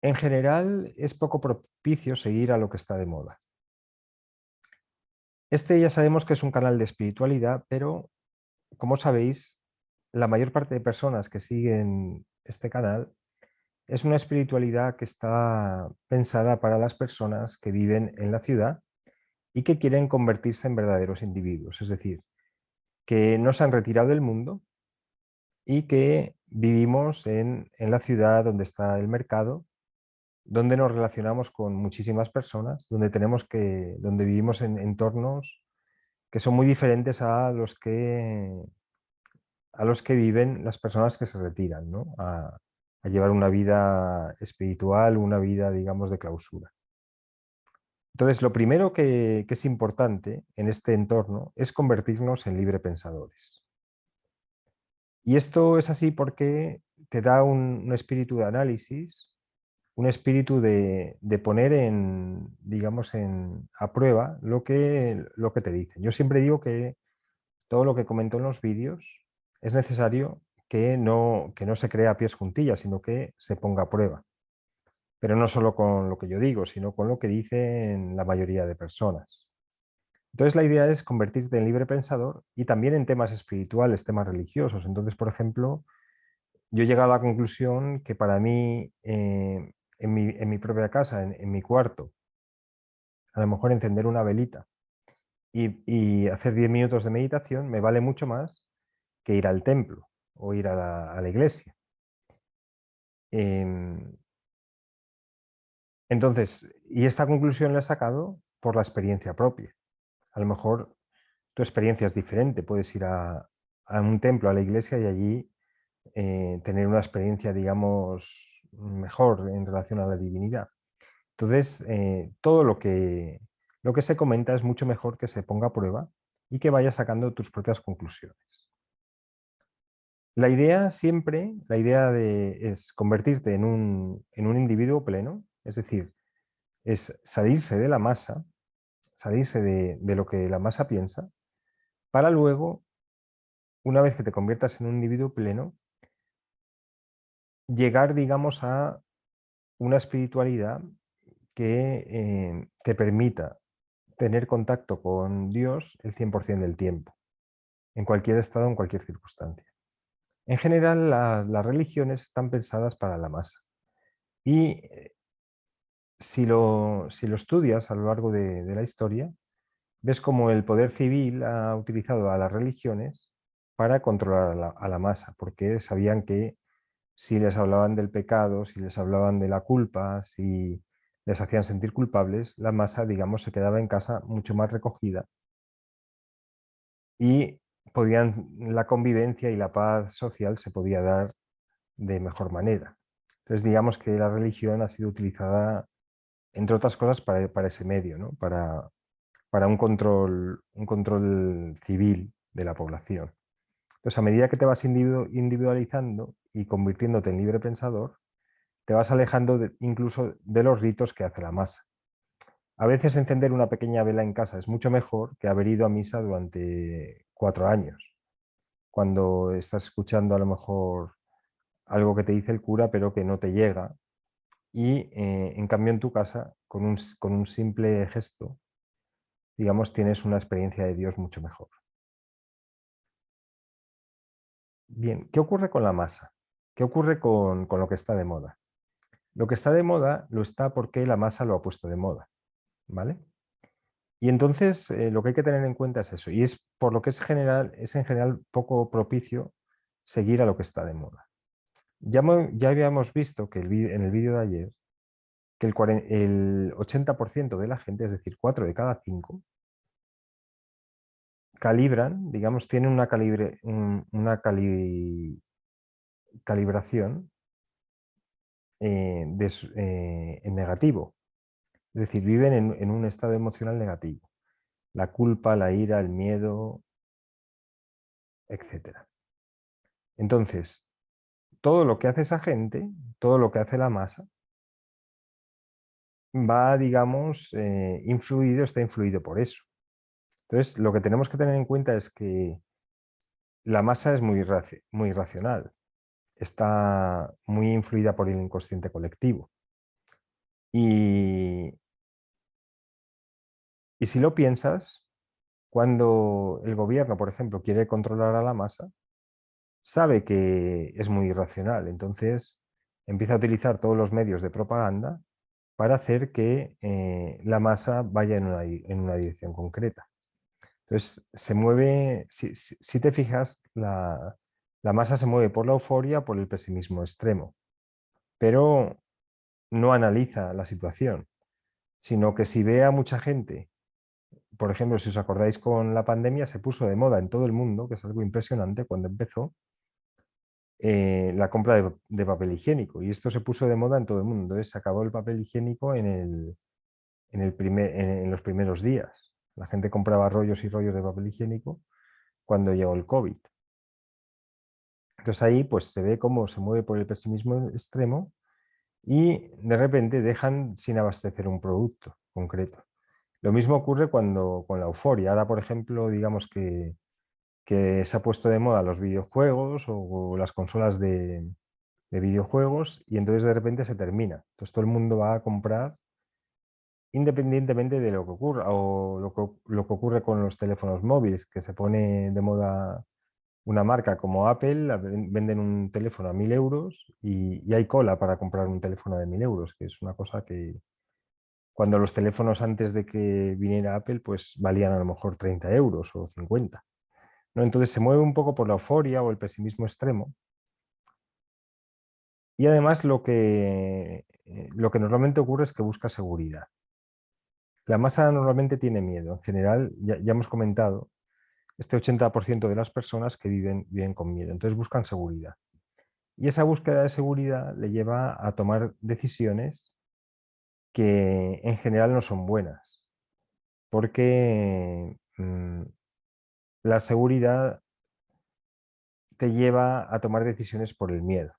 En general, es poco propicio seguir a lo que está de moda. Este ya sabemos que es un canal de espiritualidad, pero como sabéis, la mayor parte de personas que siguen este canal es una espiritualidad que está pensada para las personas que viven en la ciudad y que quieren convertirse en verdaderos individuos, es decir, que no se han retirado del mundo y que vivimos en la ciudad donde está el mercado, donde nos relacionamos con muchísimas personas, donde vivimos en entornos que son muy diferentes a los que viven las personas que se retiran, ¿no? A llevar una vida espiritual, una vida, digamos, de clausura. Entonces, lo primero que es importante en este entorno es convertirnos en librepensadores. Y esto es así porque te da un espíritu de análisis, un espíritu de poner digamos, a prueba lo que te dicen. Yo siempre digo que todo lo que comento en los vídeos es necesario que no se crea a pies juntillas, sino que se ponga a prueba. Pero no solo con lo que yo digo, sino con lo que dicen la mayoría de personas. Entonces la idea es convertirte en libre pensador y también en temas espirituales, temas religiosos. Entonces, por ejemplo, yo he llegado a la conclusión que para mí, en mi propia casa, en mi cuarto, a lo mejor encender una velita y hacer 10 minutos de meditación me vale mucho más que ir al templo o ir a la iglesia. Em, entonces, y esta conclusión la he sacado por la experiencia propia. A lo mejor tu experiencia es diferente, puedes ir a un templo, a la iglesia y allí tener una experiencia, digamos, mejor en relación a la divinidad. Entonces, todo lo que se comenta es mucho mejor que se ponga a prueba y que vayas sacando tus propias conclusiones. La idea es convertirte en un individuo pleno, es decir, es salirse de la masa, salirse de lo que la masa piensa, para luego, una vez que te conviertas en un individuo pleno, llegar, digamos, a una espiritualidad que te permita tener contacto con Dios el 100% del tiempo, en cualquier estado, en cualquier circunstancia. En general, las religiones están pensadas para la masa. Y si lo estudias a lo largo de la historia, ves cómo el poder civil ha utilizado a las religiones para controlar a la masa, porque sabían que si les hablaban del pecado, si les hablaban de la culpa, si les hacían sentir culpables, la masa, digamos, se quedaba en casa mucho más recogida y la convivencia y la paz social se podía dar de mejor manera. Entonces, digamos que la religión ha sido utilizada, entre otras cosas, para ese medio, ¿no? Para un control civil de la población. Entonces, a medida que te vas individualizando y convirtiéndote en libre pensador, te vas alejando incluso de los ritos que hace la masa. A veces encender una pequeña vela en casa es mucho mejor que haber ido a misa durante 4 años, cuando estás escuchando a lo mejor algo que te dice el cura pero que no te llega y en cambio en tu casa con un simple gesto, digamos, tienes una experiencia de Dios mucho mejor. Bien, ¿qué ocurre con la masa? ¿Qué ocurre con lo que está de moda? Lo que está de moda lo está porque la masa lo ha puesto de moda, ¿vale? Y entonces lo que hay que tener en cuenta es eso, y es por lo que es en general poco propicio seguir a lo que está de moda. Ya habíamos visto que en el vídeo de ayer que el 80% de la gente, es decir, 4 de cada 5, calibran, digamos, tienen una calibración en negativo. Es decir, viven en un estado emocional negativo. La culpa, la ira, el miedo, etcétera. Entonces, todo lo que hace esa gente, todo lo que hace la masa, va, digamos, está influido por eso. Entonces, lo que tenemos que tener en cuenta es que la masa es muy racional, está muy influida por el inconsciente colectivo. Y, y si lo piensas, cuando el gobierno, por ejemplo, quiere controlar a la masa, sabe que es muy irracional, entonces empieza a utilizar todos los medios de propaganda para hacer que la masa vaya en una dirección concreta. Entonces, se mueve, si te fijas, la masa se mueve por la euforia, por el pesimismo extremo, pero no analiza la situación, sino que si ve a mucha gente, por ejemplo, si os acordáis con la pandemia, se puso de moda en todo el mundo, que es algo impresionante cuando empezó, la compra de papel higiénico. Y esto se puso de moda en todo el mundo. Entonces se acabó el papel higiénico en los primeros días. La gente compraba rollos y rollos de papel higiénico cuando llegó el COVID. Entonces ahí pues se ve cómo se mueve por el pesimismo extremo y de repente dejan sin abastecer un producto concreto. Lo mismo ocurre con la euforia. Ahora, por ejemplo, digamos que se ha puesto de moda los videojuegos o las consolas de videojuegos y entonces de repente se termina. Entonces todo el mundo va a comprar independientemente de lo que ocurra o lo que ocurre con los teléfonos móviles, que se pone de moda una marca como Apple, venden un teléfono a 1.000 euros y hay cola para comprar un teléfono de 1.000 euros, que es una cosa que cuando los teléfonos antes de que viniera Apple pues valían a lo mejor 30 euros o 50, ¿no? Entonces se mueve un poco por la euforia o el pesimismo extremo. Y además lo que normalmente ocurre es que busca seguridad. La masa normalmente tiene miedo. En general, ya hemos comentado, este 80% de las personas que viven con miedo. Entonces buscan seguridad. Y esa búsqueda de seguridad le lleva a tomar decisiones que en general no son buenas. Porque la seguridad te lleva a tomar decisiones por el miedo.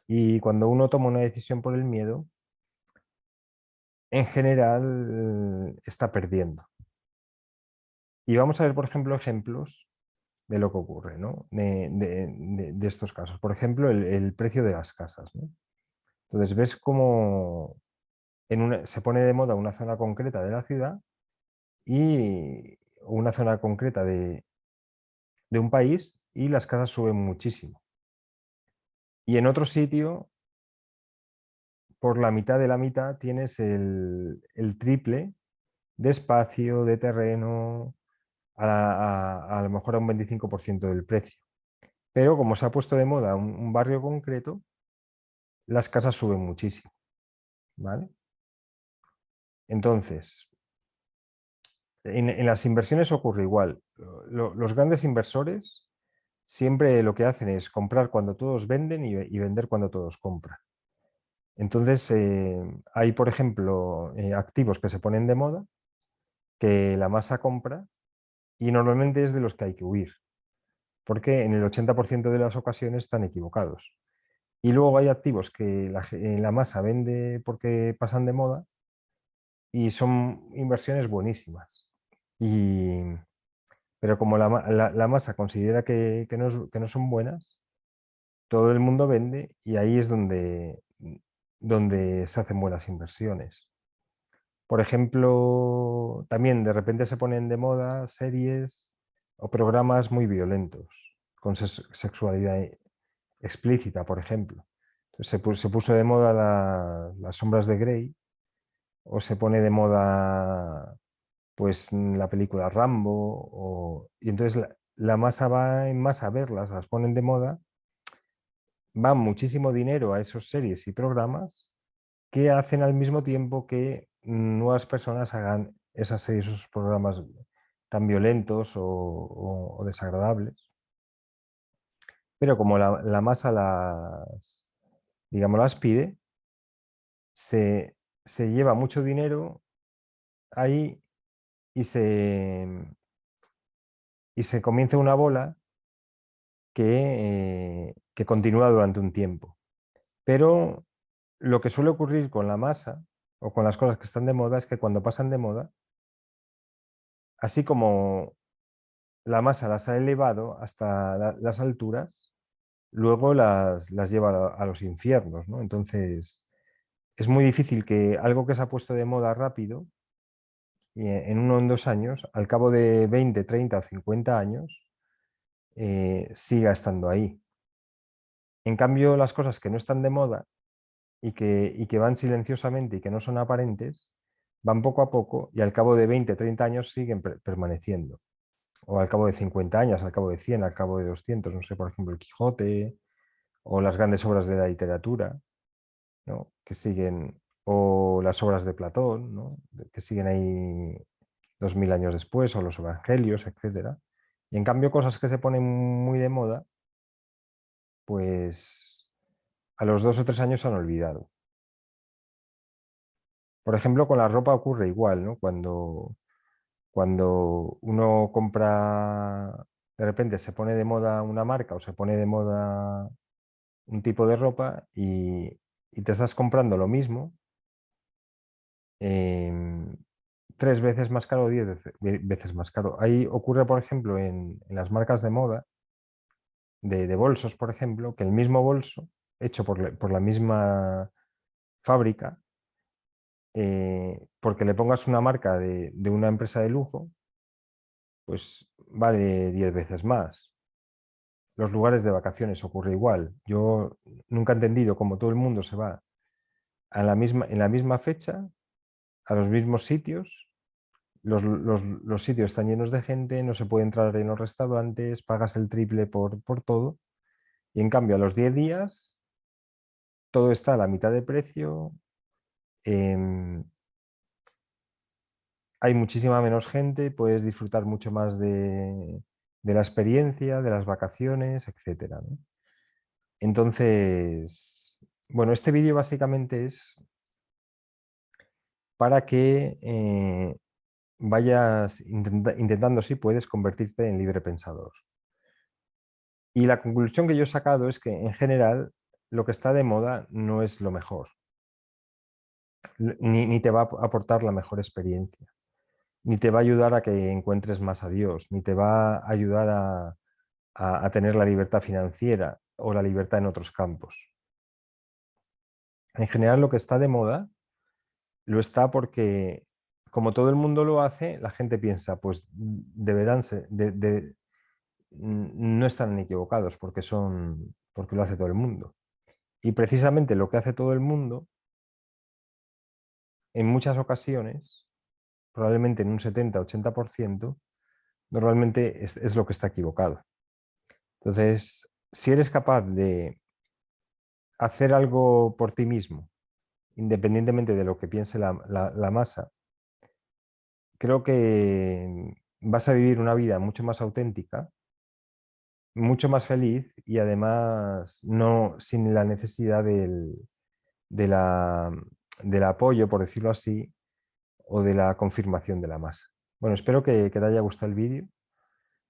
Y cuando uno toma una decisión por el miedo, en general está perdiendo. Y vamos a ver, por ejemplo, ejemplos de lo que ocurre, ¿no? De estos casos. Por ejemplo, el precio de las casas, ¿no? Entonces ves cómo se pone de moda una zona concreta de la ciudad y una zona concreta de un país y las casas suben muchísimo. Y en otro sitio, por la mitad de la mitad, tienes el triple de espacio, de terreno, a lo mejor a un 25% del precio. Pero como se ha puesto de moda un barrio concreto, las casas suben muchísimo, ¿vale? Entonces, en las inversiones ocurre igual. Los grandes inversores siempre lo que hacen es comprar cuando todos venden y vender cuando todos compran. Entonces, hay, por ejemplo, activos que se ponen de moda, que la masa compra y normalmente es de los que hay que huir, porque en el 80% de las ocasiones están equivocados. Y luego hay activos que la masa vende porque pasan de moda y son inversiones buenísimas. Pero como la masa considera que no son buenas, todo el mundo vende y ahí es donde se hacen buenas inversiones. Por ejemplo, también de repente se ponen de moda series o programas muy violentos, con sexualidad explícita, por ejemplo. Entonces, se puso de moda las sombras de Grey o se pone de moda pues la película Rambo y entonces la masa va en masa a verlas, las ponen de moda, va muchísimo dinero a esas series y programas que hacen al mismo tiempo que nuevas personas hagan esas series, esos programas tan violentos o desagradables. Pero como la masa digamos, las pide, se, se lleva mucho dinero ahí y y se comienza una bola que continúa durante un tiempo. Pero lo que suele ocurrir con la masa o con las cosas que están de moda es que cuando pasan de moda, así como la masa las ha elevado hasta las alturas, luego las lleva a los infiernos, ¿no? Entonces, es muy difícil que algo que se ha puesto de moda rápido, y en 1 o en 2 años, al cabo de 20, 30 o 50 años, siga estando ahí. En cambio, las cosas que no están de moda y que van silenciosamente y que no son aparentes, van poco a poco y al cabo de 20, 30 años siguen permaneciendo. O al cabo de 50 años, al cabo de 100, al cabo de 200, no sé, por ejemplo, el Quijote o las grandes obras de la literatura, ¿no? Que siguen, o las obras de Platón, ¿no? Que siguen ahí 2000 años después, o los evangelios, etcétera. Y en cambio, cosas que se ponen muy de moda, pues a los 2 o 3 años se han olvidado. Por ejemplo, con la ropa ocurre igual, ¿no? Cuando uno compra, de repente se pone de moda una marca o se pone de moda un tipo de ropa y te estás comprando lo mismo, em, 3 veces más caro o 10 veces más caro. Ahí ocurre, por ejemplo, en las marcas de moda, de bolsos, por ejemplo, que el mismo bolso, hecho por la misma fábrica, porque le pongas una marca de una empresa de lujo, pues vale 10 veces más. Los lugares de vacaciones ocurre igual. Yo nunca he entendido cómo todo el mundo se va en la misma fecha, a los mismos sitios. Los sitios están llenos de gente, no se puede entrar en los restaurantes, pagas el triple por todo. Y en cambio, a los 10 días, todo está a la mitad de precio. em, Hay muchísima menos gente, puedes disfrutar mucho más de la experiencia, de las vacaciones, etcétera, ¿no? Entonces, bueno, este vídeo básicamente es para que vayas intentando, si puedes, convertirte en libre pensador. Y la conclusión que yo he sacado es que, en general, lo que está de moda no es lo mejor, ni te va a aportar la mejor experiencia, ni te va a ayudar a que encuentres más a Dios, ni te va a ayudar a tener la libertad financiera o la libertad en otros campos. En general, lo que está de moda lo está porque, como todo el mundo lo hace, la gente piensa, pues deberán ser, no están equivocados porque lo hace todo el mundo. Y precisamente lo que hace todo el mundo, en muchas ocasiones, probablemente en un 70-80%, normalmente es lo que está equivocado. Entonces, si eres capaz de hacer algo por ti mismo, independientemente de lo que piense la masa, creo que vas a vivir una vida mucho más auténtica, mucho más feliz y además no sin la necesidad de la- del apoyo, por decirlo así, o de la confirmación de la masa. Bueno, espero que te haya gustado el vídeo.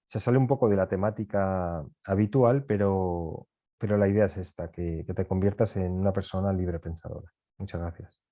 Se sale un poco de la temática habitual, pero la idea es esta, que te conviertas en una persona libre pensadora. Muchas gracias.